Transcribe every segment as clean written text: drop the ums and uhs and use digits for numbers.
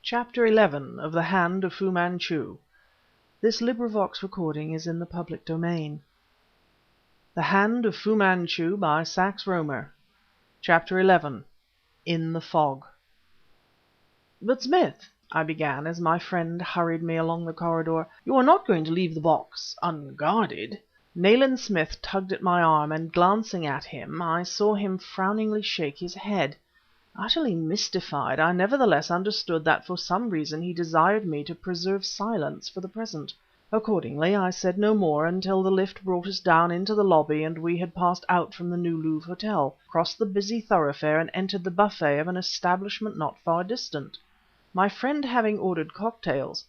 Chapter 11 of The Hand of Fu Manchu. This recording is in the public domain. The Hand of Fu Manchu by Sax Rohmer. Chapter 11 In the Fog. "But, Smith," I began, as my friend hurried me along the corridor, "you are not going to leave the box unguarded?" Nayland Smith tugged at my arm, and glancing at him, I saw him frowningly shake his head. Utterly mystified, I nevertheless understood that for some reason he desired me to preserve silence for the present. Accordingly, I said no more until the lift brought us down into the lobby and we had passed out from the New Louvre Hotel, crossed the busy thoroughfare and entered the buffet of an establishment not far distant. My friend having ordered cocktails—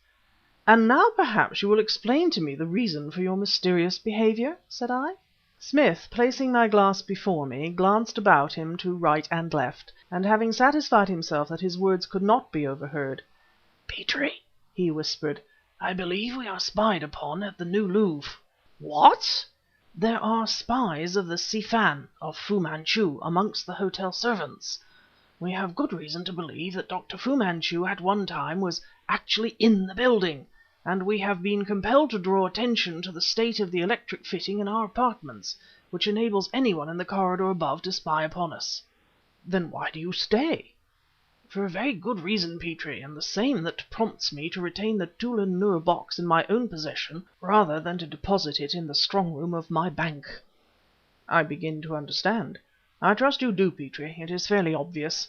"And now perhaps you will explain to me the reason for your mysterious behavior?" said I. Smith, placing my glass before me, glanced about him to right and left, and having satisfied himself that his words could not be overheard— "Petrie," he whispered, "I believe we are spied upon at the New Louvre." "What?" "There are spies of the Si Fan of Fu Manchu amongst the hotel servants. We have good reason to believe that Dr. Fu Manchu at one time was actually in the building, and we have been compelled to draw attention to the state of the electric fitting in our apartments, which enables anyone in the corridor above to spy upon us." "Then why do you stay?" "For a very good reason, Petrie, and the same that prompts me to retain the Tûlun Nûr box in my own possession rather than to deposit it in the strong room of my bank." "I begin to understand. I trust you do, Petrie. It is fairly obvious.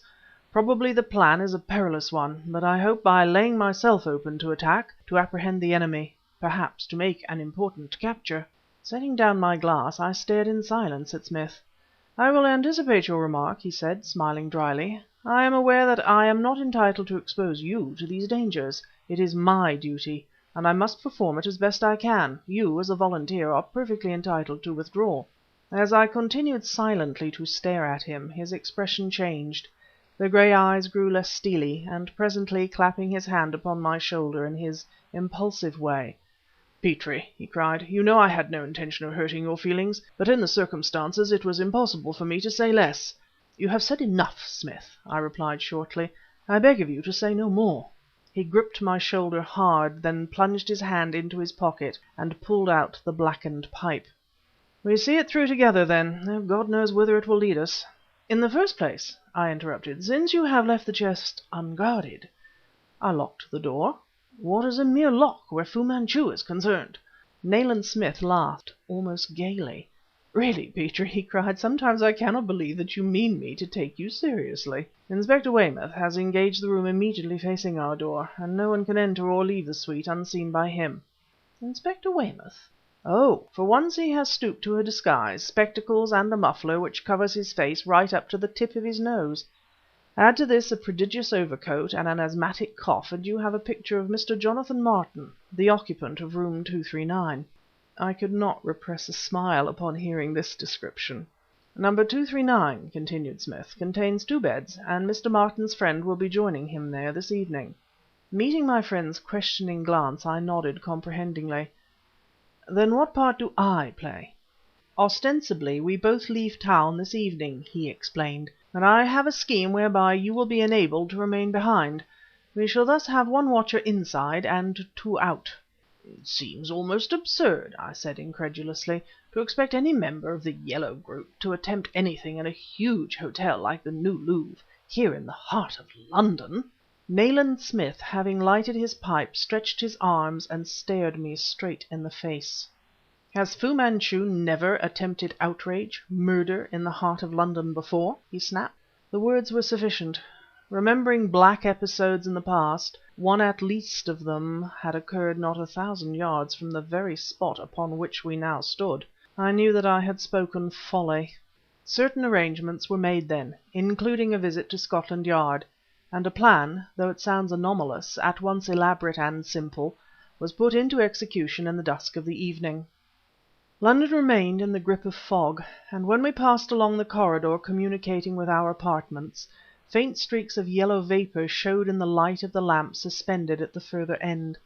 Probably the plan is a perilous one, but I hope by laying myself open to attack, to apprehend the enemy, perhaps to make an important capture." Setting down my glass, I stared in silence at Smith. "I will anticipate your remark," he said, smiling dryly. "I am aware that I am not entitled to expose you to these dangers. It is my duty, and I must perform it as best I can. You, as a volunteer, are perfectly entitled to withdraw." As I continued silently to stare at him, his expression changed. The gray eyes grew less steely, and presently, clapping his hand upon my shoulder in his impulsive way— "Petrie," he cried, "you know I had no intention of hurting your feelings, but in the circumstances it was impossible for me to say less." "You have said enough, Smith," I replied shortly. "I beg of you to say no more." He gripped my shoulder hard, then plunged his hand into his pocket and pulled out the blackened pipe. "We see it through together, then, though God knows whither it will lead us." "In the first place," I interrupted, "since you have left the chest unguarded—" "I locked the door." "What is a mere lock where Fu Manchu is concerned?" Nayland Smith laughed, almost gaily. "Really, Petrie," he cried, "sometimes I cannot believe that you mean me to take you seriously. Inspector Weymouth has engaged the room immediately facing our door, and no one can enter or leave the suite unseen by him." "Inspector Weymouth?" "Oh! for once he has stooped to a disguise, spectacles and a muffler which covers his face right up to the tip of his nose. Add to this a prodigious overcoat and an asthmatic cough, and you have a picture of Mr. Jonathan Martin, the occupant of room 239. I could not repress a smile upon hearing this description. "Number 239," continued Smith, "contains 2 beds, and Mr. Martin's friend will be joining him there this evening." Meeting my friend's questioning glance, I nodded comprehendingly. "Then what part do I play?" "Ostensibly we both leave town this evening," he explained, "but I have a scheme whereby you will be enabled to remain behind. We shall thus have 1 watcher inside and 2 out." "It seems almost absurd," I said incredulously, "to expect any member of the Yellow group to attempt anything in a huge hotel like the New Louvre, here in the heart of London." Nayland Smith, having lighted his pipe, stretched his arms and stared me straight in the face. "Has Fu Manchu never attempted outrage, murder, in the heart of London before?" he snapped. The words were sufficient. Remembering black episodes in the past, one at least of them had occurred not 1,000 yards from the very spot upon which we now stood, I knew that I had spoken folly. Certain arrangements were made then, including a visit to Scotland Yard, and a plan, though it sounds anomalous, at once elaborate and simple, was put into execution in the dusk of the evening. London remained in the grip of fog, and when we passed along the corridor communicating with our apartments, faint streaks of yellow vapor showed in the light of the lamp suspended at the further end.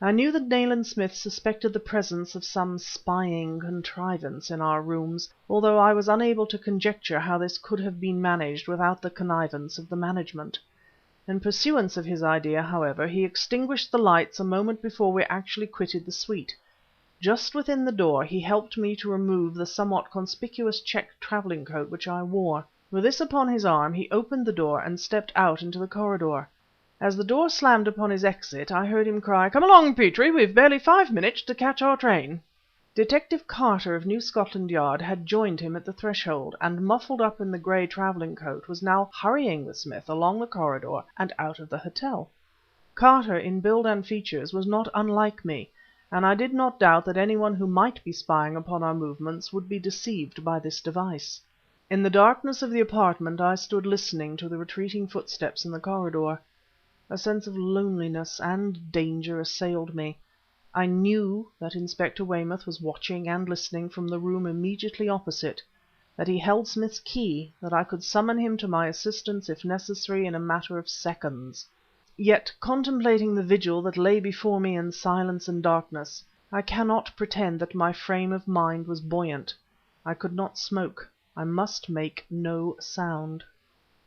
I knew that Nayland Smith suspected the presence of some spying contrivance in our rooms, although I was unable to conjecture how this could have been managed without the connivance of the management. In pursuance of his idea, however, he extinguished the lights a moment before we actually quitted the suite. Just within the door he helped me to remove the somewhat conspicuous check travelling coat which I wore. With this upon his arm he opened the door and stepped out into the corridor. As the door slammed upon his exit, I heard him cry, "Come along, Petrie, we've barely 5 minutes to catch our train." Detective Carter of New Scotland Yard had joined him at the threshold, and muffled up in the grey travelling coat was now hurrying with Smith along the corridor and out of the hotel. Carter, in build and features, was not unlike me, and I did not doubt that anyone who might be spying upon our movements would be deceived by this device. In the darkness of the apartment I stood listening to the retreating footsteps in the corridor. A sense of loneliness and danger assailed me. I knew that Inspector Weymouth was watching and listening from the room immediately opposite, that he held Smith's key, that I could summon him to my assistance if necessary in a matter of seconds. Yet, contemplating the vigil that lay before me in silence and darkness, I cannot pretend that my frame of mind was buoyant. I could not smoke. I must make no sound.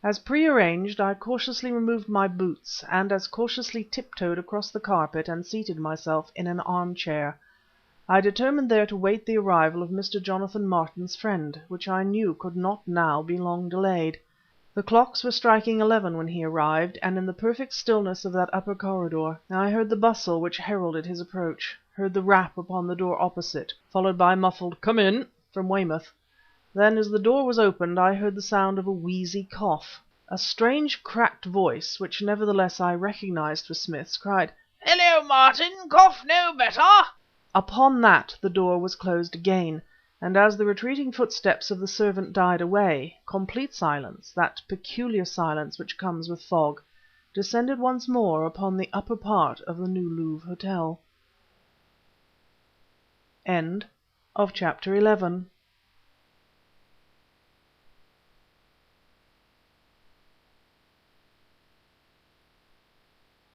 As prearranged, I cautiously removed my boots, and as cautiously tiptoed across the carpet and seated myself in an armchair. I determined there to wait the arrival of Mr. Jonathan Martin's friend, which I knew could not now be long delayed. The clocks were striking 11 when he arrived, and in the perfect stillness of that upper corridor I heard the bustle which heralded his approach, heard the rap upon the door opposite, followed by a muffled "Come in" from Weymouth. Then, as the door was opened, I heard the sound of a wheezy cough. A strange cracked voice, which nevertheless I recognized for Smith's, cried, "Hello, Martin! Cough no better?" Upon that the door was closed again, and as the retreating footsteps of the servant died away, complete silence, that peculiar silence which comes with fog, descended once more upon the upper part of the New Louvre Hotel. Chapter 12